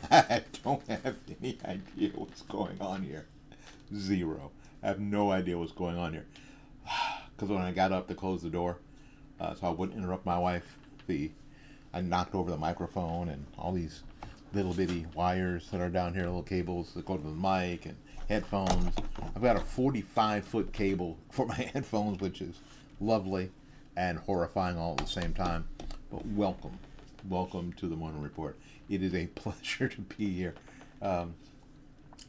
I don't have any idea what's going on here. Zero. I have no idea what's going on here. Because when I got up to close the door, so I wouldn't interrupt my wife, I knocked over the microphone and all these little bitty wires that are down here, little cables that go to the mic and headphones. I've got a 45-foot cable for my headphones, which is lovely and horrifying all at the same time. But welcome. Welcome to the Morning Report. It is a pleasure to be here.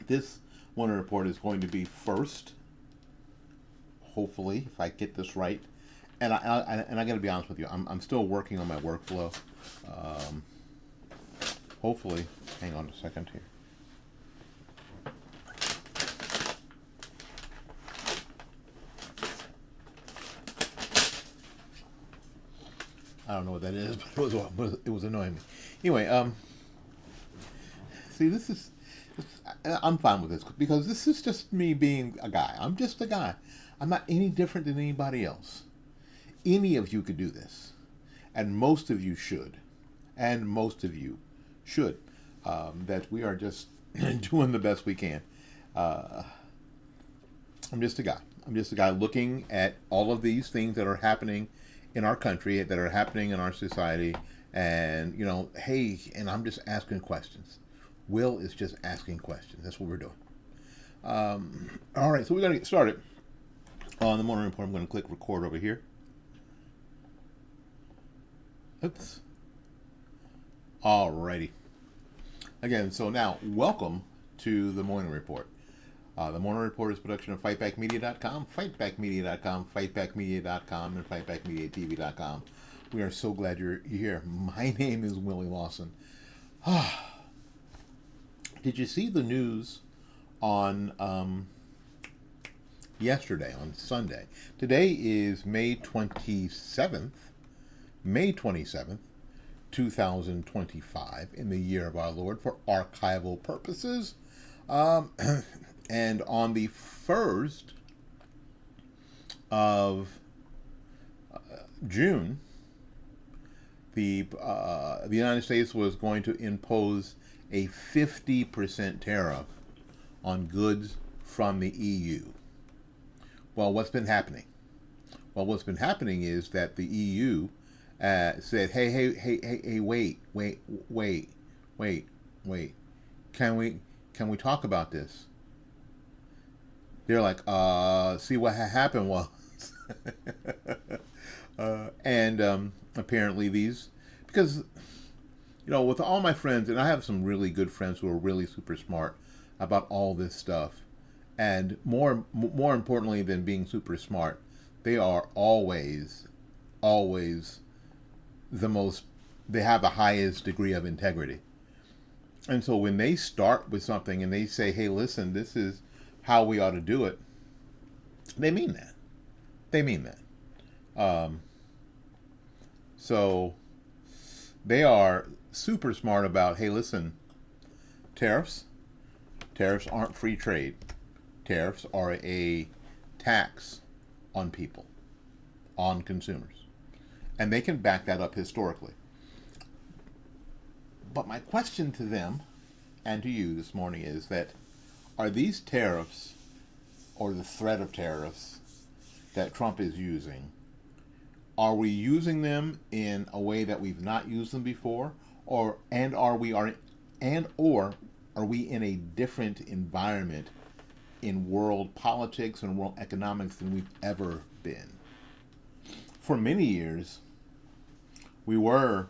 This Morning Report is going to be first, hopefully, if I get this right. And I got to be honest with you, I'm still working on my workflow. Hopefully, hang on a second here. I don't know what that is, but it was annoying me. Anyway, see, I'm fine with this because this is just me being a guy. I'm just a guy. I'm not any different than anybody else. Any of you could do this, and most of you should, and most of you should. That we are just doing the best we can. I'm just a guy. I'm just a guy looking at all of these things that are happening in our country, that are happening in our society, and hey, and I'm just asking questions. Will is just asking questions. That's what we're doing. All right, so we're gonna get started on the Morning Report. I'm going to click record over here. Oops. Alrighty. Again, so now, welcome to the Morning Report. The Morning Report is a production of fightbackmedia.com, fightbackmedia.com, fightbackmedia.com, and fightbackmediatv.com. We are so glad you're here. My name is Willie Lawson. Did you see the news on yesterday, on Sunday? Today is May 27th, 2025, in the year of our Lord, for archival purposes. And on the 1st of June, the United States was going to impose a 50% tariff on goods from the EU. Well, what's been happening? Well, what's been happening is that the EU said, hey, wait. Can we talk about this? They're like, see what happened was, and apparently these, because with all my friends, and I have some really good friends who are really super smart about all this stuff, and more importantly than being super smart, they are always they have the highest degree of integrity. And so when they start with something and they say, hey, listen, this is how we ought to do it, they mean that. So they are super smart about, hey, listen, tariffs aren't free trade. Tariffs are a tax on people, on consumers. And they can back that up historically. But my question to them and to you this morning is that, are these tariffs, or the threat of tariffs that Trump is using, are we using them in a way that we've not used them before, or are we in a different environment in world politics and world economics than we've ever been? For many years, we were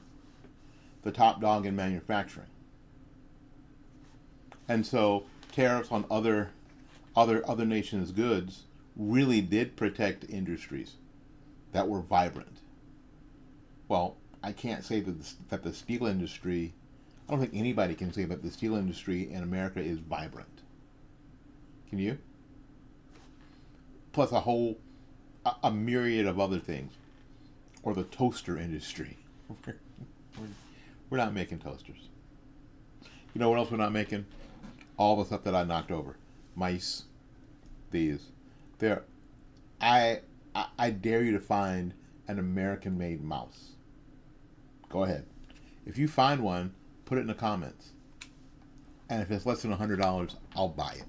the top dog in manufacturing. And so tariffs on other nations' goods really did protect industries that were vibrant. Well, I can't say that the steel industry, I don't think anybody can say that the steel industry in America is vibrant. Can you? Plus a myriad of other things. Or the toaster industry. We're not making toasters. You know what else we're not making? All the stuff that I knocked over. Mice. These. I dare you to find an American-made mouse. Go ahead. If you find one, put it in the comments. And if it's less than $100, I'll buy it.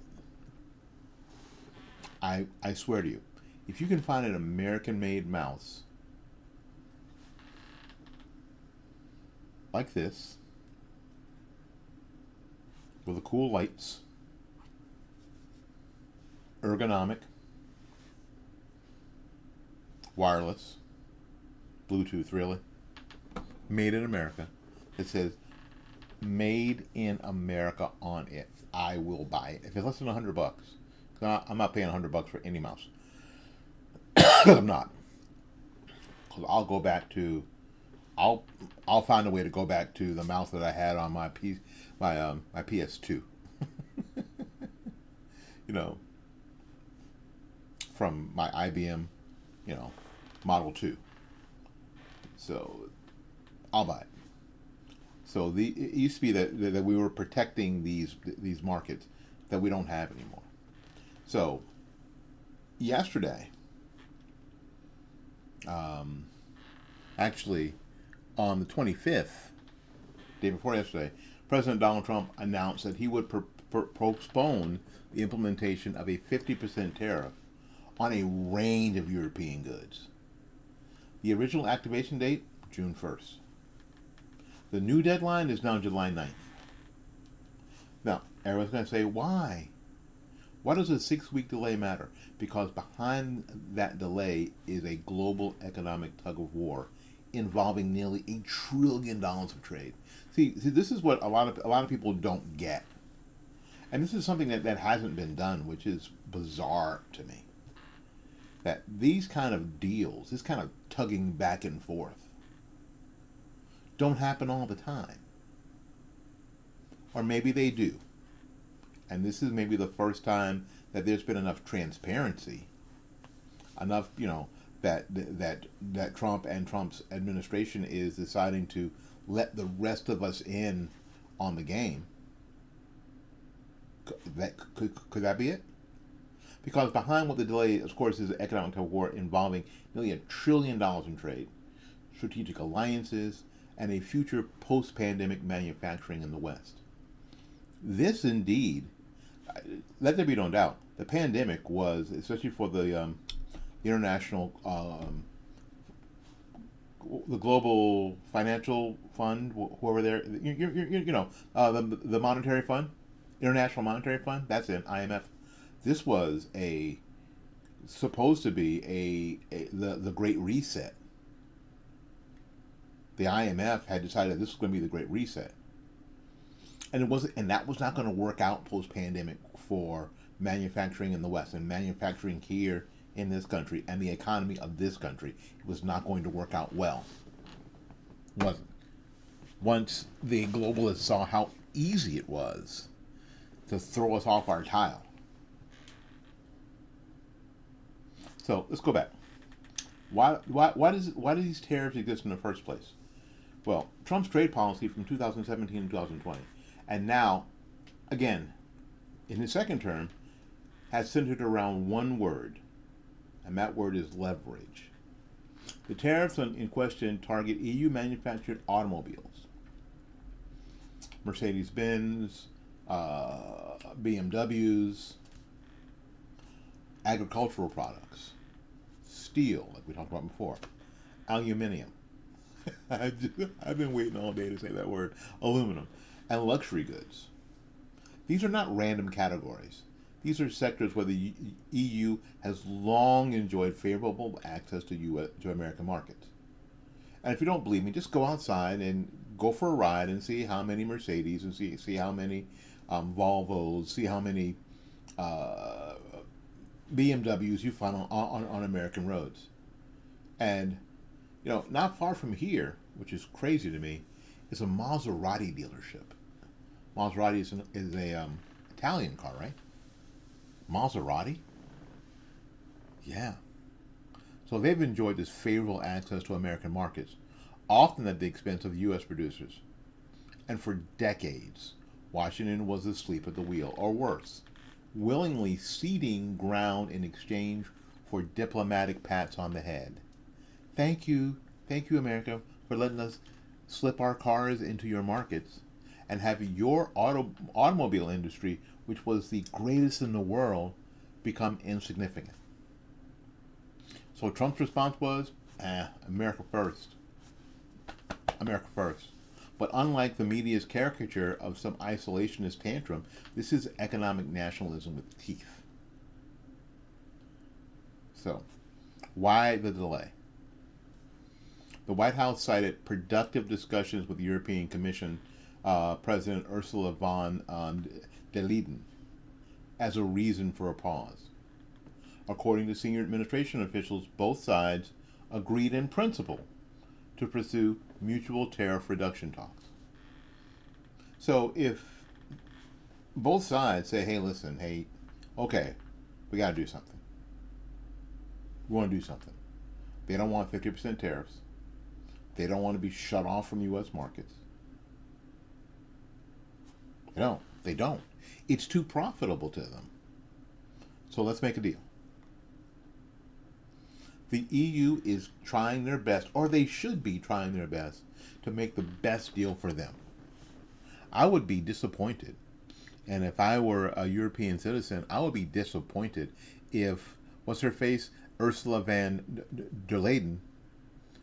I swear to you, if you can find an American-made mouse like this, with the cool lights, ergonomic, wireless, Bluetooth, really, made in America, it says made in America on it, I will buy it. If it's less than $100, I'm not paying $100 for any mouse. I'm not. Because I'll go back to, I'll find a way to go back to the mouse that I had on my PS2. You know, from my IBM, Model 2. So I'll buy it. So it used to be that we were protecting these markets that we don't have anymore. So yesterday, actually on the 25th, day before yesterday, President Donald Trump announced that he would postpone the implementation of a 50% tariff on a range of European goods. The original activation date, June 1st. The new deadline is now July 9th. Now, everyone's going to say, why? Why does a 6-week delay matter? Because behind that delay is a global economic tug of war involving nearly $1 trillion of trade. See, this is what a lot of people don't get. And this is something that hasn't been done, which is bizarre to me. That these kind of deals, this kind of tugging back and forth, don't happen all the time. Or maybe they do. And this is maybe the first time that there's been enough transparency, enough, that Trump and Trump's administration is deciding to let the rest of us in on the game. Could that be it? Because behind what the delay, of course, is an economic war involving nearly $1 trillion in trade, strategic alliances, and a future post-pandemic manufacturing in the West. This indeed, let there be no doubt, the pandemic was, especially for the international, the global financial fund, whoever there, the monetary fund, International Monetary Fund, that's it, IMF. This was supposed to be the Great Reset. The IMF had decided this was going to be the Great Reset, and that was not going to work out post-pandemic for manufacturing in the West and manufacturing here in this country and the economy of this country. It was not going to work out well. It wasn't. Once the globalists saw how easy it was to throw us off our tile. So let's go back. Why do these tariffs exist in the first place? Well, Trump's trade policy from 2017 and 2020, and now, again, in his second term, has centered around one word, and that word is leverage. The tariffs in question target EU-manufactured automobiles, Mercedes-Benz, BMWs, agricultural products, steel, like we talked about before, aluminium. I've been waiting all day to say that word, aluminum, and luxury goods. These are not random categories. These are sectors where the EU has long enjoyed favorable access to American markets. And if you don't believe me, just go outside and go for a ride and see how many Mercedes and see how many Volvos, see how many BMWs you find on American roads. And, not far from here, which is crazy to me, is a Maserati dealership. Maserati is a Italian car, right? Maserati? Yeah. So they've enjoyed this favorable access to American markets, often at the expense of U.S. producers. And for decades, Washington was asleep at the wheel, or worse, willingly ceding ground in exchange for diplomatic pats on the head. Thank you, America, for letting us slip our cars into your markets. and have your automobile industry, which was the greatest in the world, become insignificant. So Trump's response was, America first. America first. But unlike the media's caricature of some isolationist tantrum, this is economic nationalism with teeth. So, why the delay? The White House cited productive discussions with European Commission President Ursula von der Leyen as a reason for a pause. According to senior administration officials, both sides agreed in principle to pursue mutual tariff reduction talks. So if both sides say, hey, listen, hey, okay, we got to do something. We want to do something. They don't want 50% tariffs. They don't want to be shut off from U.S. markets. They don't. It's too profitable to them. So let's make a deal. The EU is trying their best, or they should be trying their best, to make the best deal for them. I would be disappointed, and if I were a European citizen, I would be disappointed if, what's her face, Ursula von der Leyen,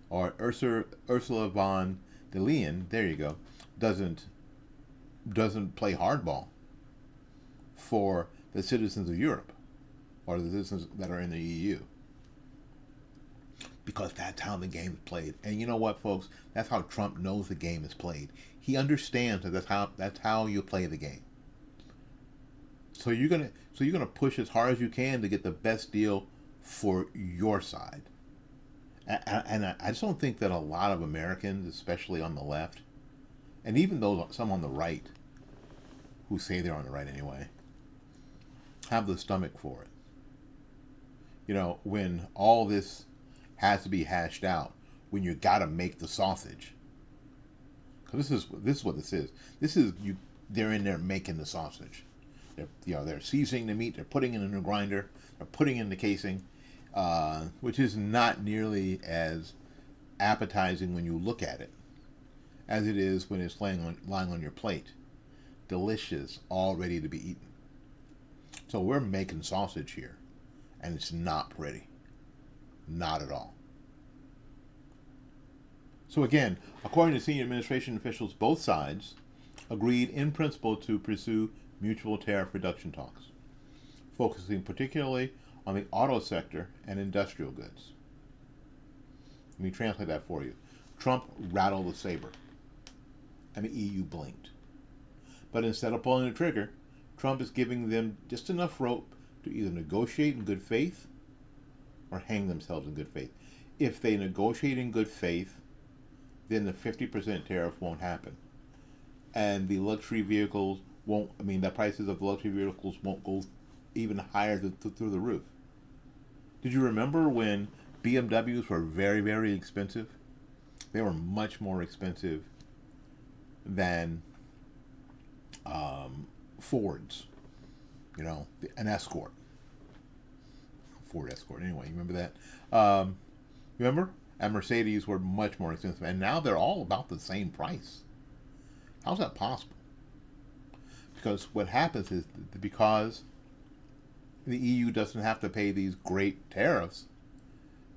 or Ursula von der Leyen, there you go, doesn't play hardball for the citizens of Europe, or the citizens that are in the EU. Because that's how the game is played. And you know what, folks? That's how Trump knows the game is played. He understands that that's how you play the game. So you're gonna push as hard as you can to get the best deal for your side. And I just don't think that a lot of Americans, especially on the left, and even those some on the right, who say they're on the right anyway, have the stomach for it. You know, when all this has to be hashed out, when you got to make the sausage. Because this is what this is. This is you. They're in there making the sausage. They're seasoning the meat. They're putting it in a grinder. They're putting it in the casing, which is not nearly as appetizing when you look at it as it is when it's lying on your plate. Delicious, all ready to be eaten. So we're making sausage here, and it's not pretty. Not at all. So again, according to senior administration officials, both sides agreed in principle to pursue mutual tariff reduction talks, focusing particularly on the auto sector and industrial goods. Let me translate that for you. Trump rattled the saber, and the EU blinked. But instead of pulling the trigger, Trump is giving them just enough rope to either negotiate in good faith or hang themselves in good faith. If they negotiate in good faith, then the 50% tariff won't happen. And the luxury vehicles the prices of the luxury vehicles won't go even higher through the roof. Did you remember when BMWs were very, very expensive? They were much more expensive than Fords, an Escort. Ford Escort. Anyway, you remember that? Remember? And Mercedes were much more expensive, and now they're all about the same price. How's that possible? Because what happens is because the EU doesn't have to pay these great tariffs,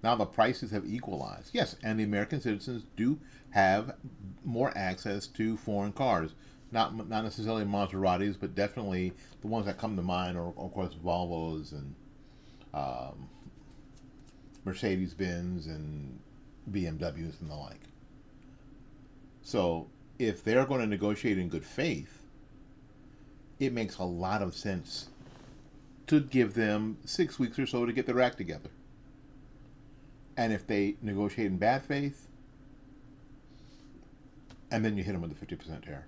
now the prices have equalized. Yes, and the American citizens do have more access to foreign cars. Not necessarily Maseratis, but definitely the ones that come to mind are, of course, Volvos and Mercedes-Benz and BMWs and the like. So if they're going to negotiate in good faith, it makes a lot of sense to give them 6 weeks or so to get their act together. And if they negotiate in bad faith, and then you hit them with a 50% tariff.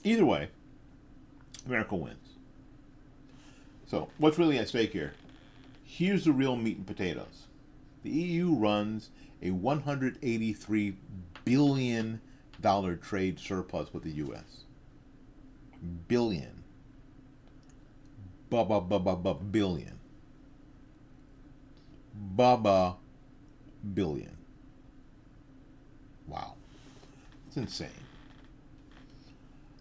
Either way, America wins. So what's really at stake here? Here's the real meat and potatoes. The EU runs a $183 billion trade surplus with the U.S. Billion. Billion. Billion. Wow. It's insane.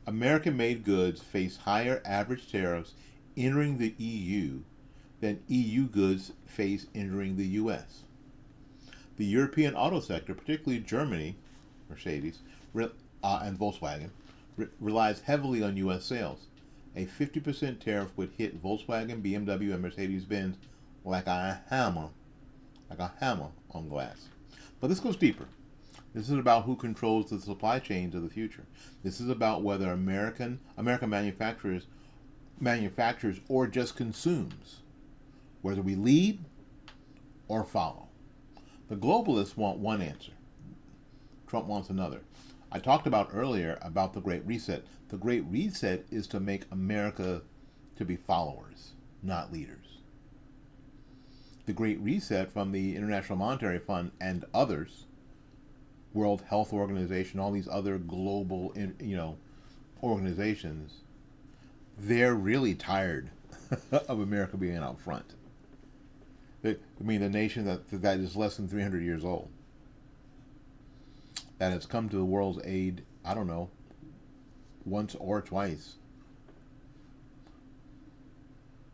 American-made goods face higher average tariffs entering the EU than EU goods face entering the US. The European auto sector, particularly Germany, Mercedes, and Volkswagen, relies heavily on US sales. A 50% tariff would hit Volkswagen, BMW, and Mercedes-Benz like a hammer on glass. But this goes deeper. This is about who controls the supply chains of the future. This is about whether American manufacturers or just consumes, whether we lead or follow. The globalists want one answer. Trump wants another. I talked about earlier about the Great Reset. The Great Reset is to make America to be followers, not leaders. The Great Reset from the International Monetary Fund and others, World Health Organization, all these other global, organizations, they're really tired of America being out front. The nation that is less than 300 years old, that has come to the world's aid, I don't know, once or twice.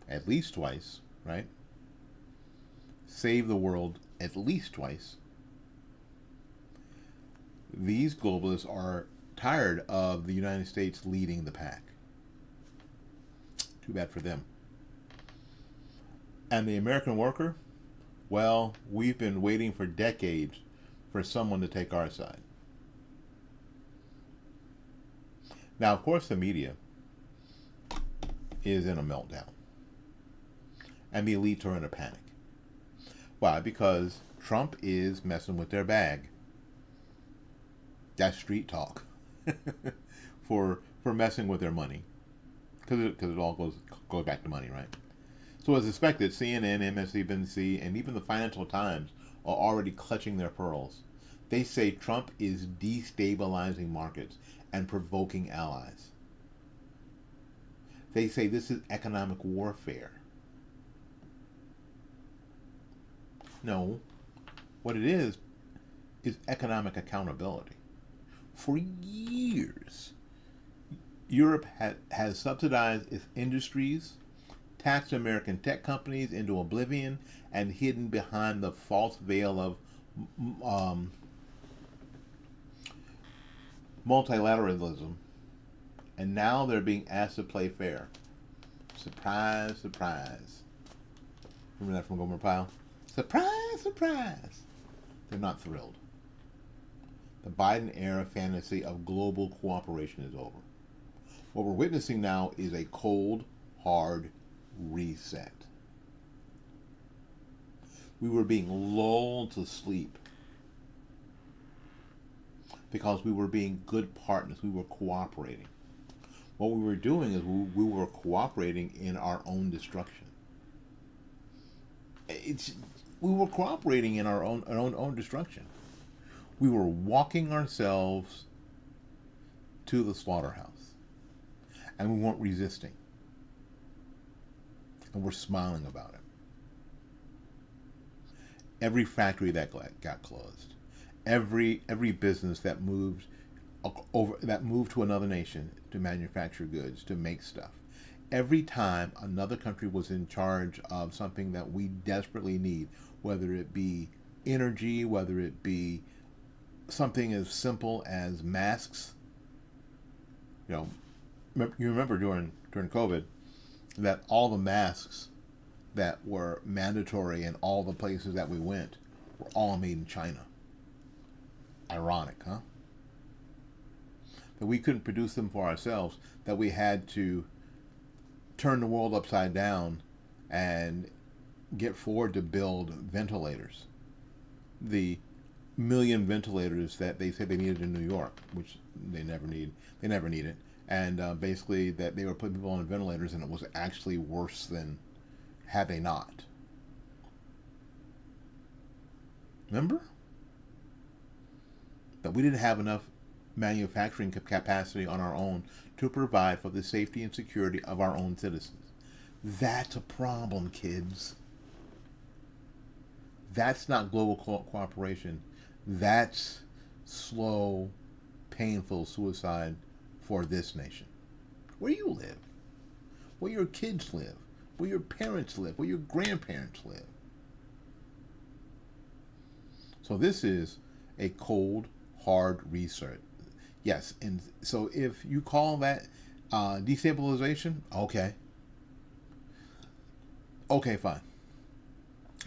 At least twice, right? Save the world at least twice. These globalists are tired of the United States leading the pack. Too bad for them. And the American worker? Well, we've been waiting for decades for someone to take our side. Now, of course, the media is in a meltdown. And the elites are in a panic. Why? Because Trump is messing with their bag. That's street talk. for messing with their money. Because it all goes back to money, right? So as expected, CNN, MSNBC, and even the Financial Times are already clutching their pearls. They say Trump is destabilizing markets and provoking allies. They say this is economic warfare. No, what it is economic accountability. For years, Europe has subsidized its industries, taxed American tech companies into oblivion, and hidden behind the false veil of multilateralism. And now they're being asked to play fair. Surprise, surprise. Remember that from Gomer Pyle? Surprise, surprise. They're not thrilled. The Biden-era fantasy of global cooperation is over. What we're witnessing now is a cold, hard reset. We were being lulled to sleep because we were being good partners. We were cooperating. What we were doing is we were cooperating in our own destruction. We were cooperating in our own destruction. We were walking ourselves to the slaughterhouse, and we weren't resisting, and we're smiling about it. Every factory that got closed, every business that moved to another nation to manufacture goods, to make stuff. Every time another country was in charge of something that we desperately need, whether it be energy, whether it be something as simple as masks. You remember during COVID that all the masks that were mandatory in all the places that we went were all made in China. Ironic, huh? That we couldn't produce them for ourselves, that we had to turn the world upside down and get Ford to build ventilators. The million ventilators that they said they needed in New York, which they never needed. And basically that they were putting people on ventilators, and it was actually worse than had they not. Remember? That we didn't have enough manufacturing capacity on our own to provide for the safety and security of our own citizens. That's a problem, kids. That's not global cooperation. That's slow, painful suicide for this nation. Where you live, where your kids live, where your parents live, where your grandparents live. So this is a cold, hard reset. Yes, and so if you call that destabilization, okay. Okay, fine.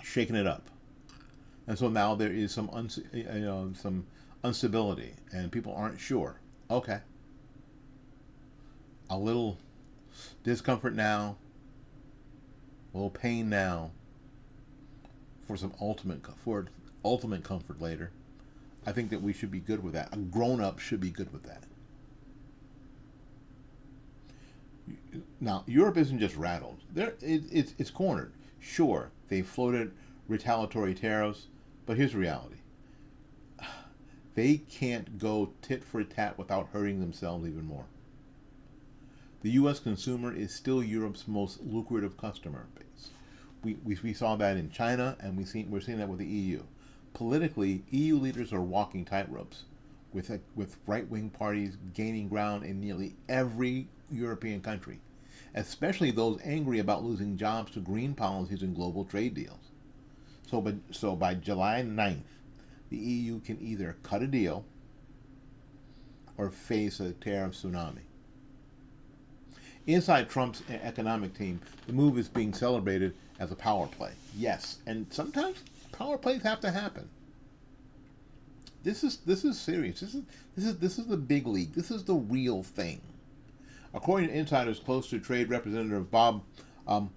Shaking it up. And so now there is some instability, and people aren't sure. Okay. A little discomfort now, a little pain now, for ultimate comfort later. I think that we should be good with that. A grown-up should be good with that. Now, Europe isn't just rattled. It's cornered. Sure, they floated retaliatory tariffs, but here's the reality. They can't go tit for tat without hurting themselves even more. The U.S. consumer is still Europe's most lucrative customer base. We saw that in China, and we're seeing that with the EU. Politically, EU leaders are walking tightropes, with right-wing parties gaining ground in nearly every European country, especially those angry about losing jobs to green policies and global trade deals. So by July 9th, the EU can either cut a deal or face a tariff tsunami. Inside Trump's economic team, the move is being celebrated as a power play. Yes, and sometimes power plays have to happen. This is serious. This is the big league. This is the real thing. According to insiders close to Trade Representative Bob, I'm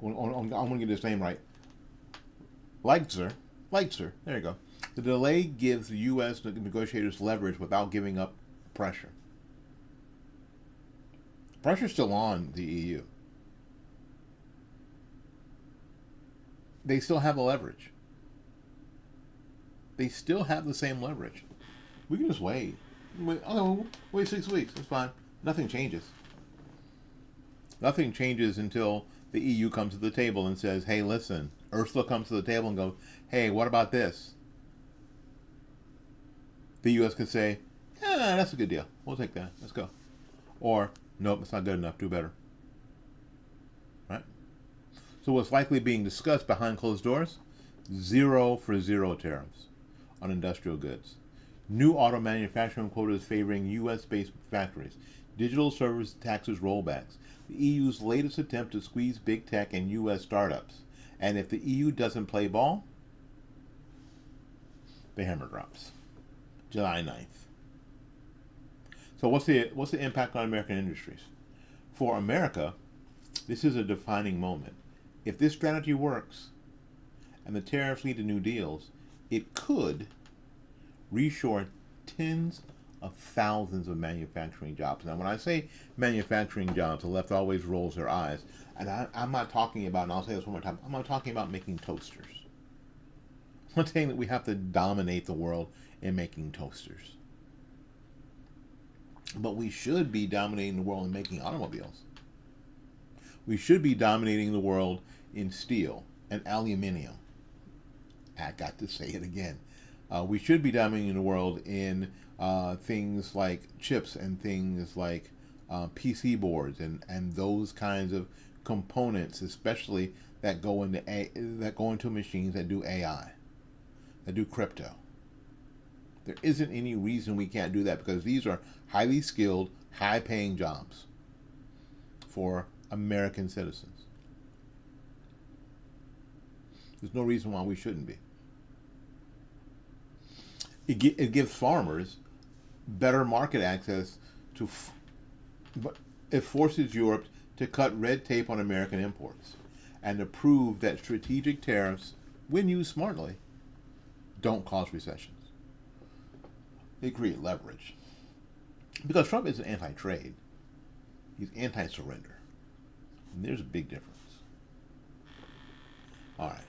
going to get his name right. Leitzer, there you go. The delay gives the U.S. negotiators leverage without giving up pressure. Pressure's still on the EU. They still have the leverage. They still have the same leverage. We can just wait. Wait 6 weeks. That's fine. Nothing changes. Nothing changes until the EU comes to the table and says, hey, listen. Ursula comes to the table and goes, hey, what about this? The U.S. could say, yeah, that's a good deal. We'll take that. Let's go. Or, nope, it's not good enough. Do better. Right? So what's likely being discussed behind closed doors? 0 for 0 tariffs on industrial goods. New auto manufacturing quotas favoring U.S.-based factories. Digital service taxes rollbacks. The EU's latest attempt to squeeze big tech and U.S. startups. And if the EU doesn't play ball, the hammer drops. July 9th. So what's the impact on American industries? For America, this is a defining moment. If this strategy works and the tariffs lead to new deals, it could reshore tens of thousands of manufacturing jobs. Now, when I say manufacturing jobs, the left always rolls their eyes. And I'm not talking about, and I'll say this one more time, I'm not talking about making toasters. I'm not saying that we have to dominate the world in making toasters. But we should be dominating the world in making automobiles. We should be dominating the world in steel and aluminium. I got to say it again. We should be dominating the world in things like chips and things like PC boards and those kinds of components, especially that go into machines that do AI, that do crypto. There isn't any reason we can't do that, because these are highly skilled, high-paying jobs for American citizens. There's no reason why we shouldn't be. It gives farmers better market access but it forces Europe to cut red tape on American imports and to prove that strategic tariffs, when used smartly, don't cause recessions. They create leverage. Because Trump isn't anti-trade. He's anti-surrender. And there's a big difference. All right.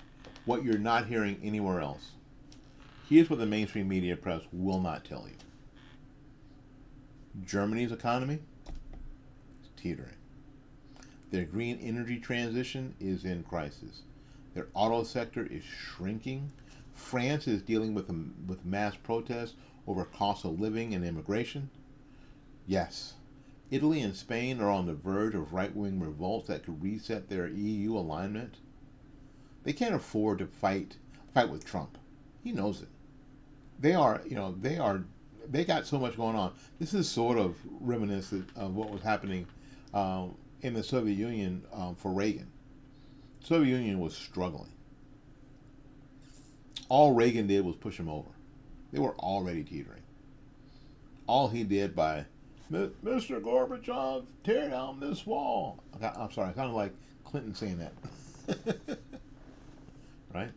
What you're not hearing anywhere else. Here's what the mainstream media press will not tell you. Germany's economy is teetering. Their green energy transition is in crisis. Their auto sector is shrinking. France is dealing with mass protests over cost of living and immigration. Yes, Italy and Spain are on the verge of right-wing revolts that could reset their EU alignment. They can't afford to fight with Trump. He knows it. They got so much going on. This is sort of reminiscent of what was happening in the Soviet Union for Reagan. The Soviet Union was struggling. All Reagan did was push them over. They were already teetering. All he did by, Mr. Gorbachev, tear down this wall. I'm sorry, kind of like Clinton saying that. Right?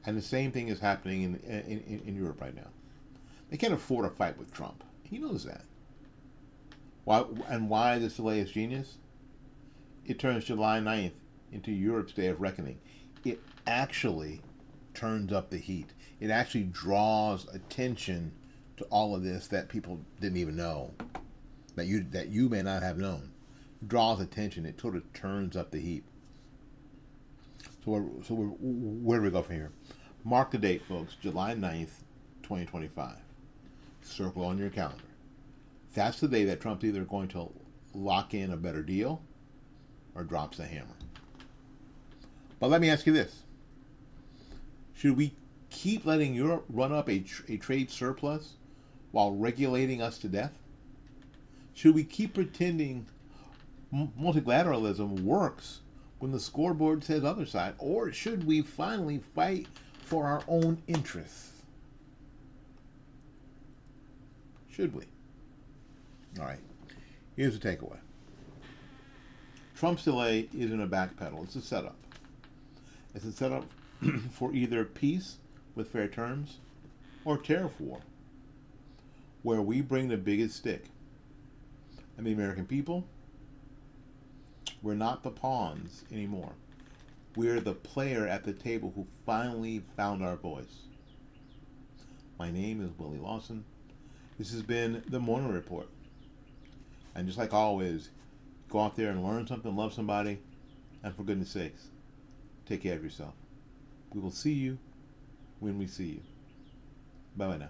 And the same thing is happening in Europe right now. They can't afford a fight with Trump. He knows that. Why this delay is genius? It turns July 9th into Europe's Day of Reckoning. It actually turns up the heat. It actually draws attention to all of this that people didn't even know, that you may not have known. It draws attention. It sort of turns up the heat. Where do we go from here? Mark the date, folks. July 9th, 2025. Circle on your calendar. That's the day that Trump's either going to lock in a better deal or drops the hammer. But let me ask you this. Should we keep letting Europe run up a trade surplus while regulating us to death? Should we keep pretending multilateralism works when the scoreboard says other side? Or should we finally fight for our own interests? Should we? All right. Here's the takeaway. Trump's delay isn't a backpedal. It's a setup. It's a setup for either peace with fair terms or tariff war, where we bring the biggest stick. And the American people, we're not the pawns anymore. We're the player at the table who finally found our voice. My name is Willie Lawson. This has been the Morning Report. And just like always, go out there and learn something, love somebody, and for goodness sakes, take care of yourself. We will see you when we see you. Bye-bye now.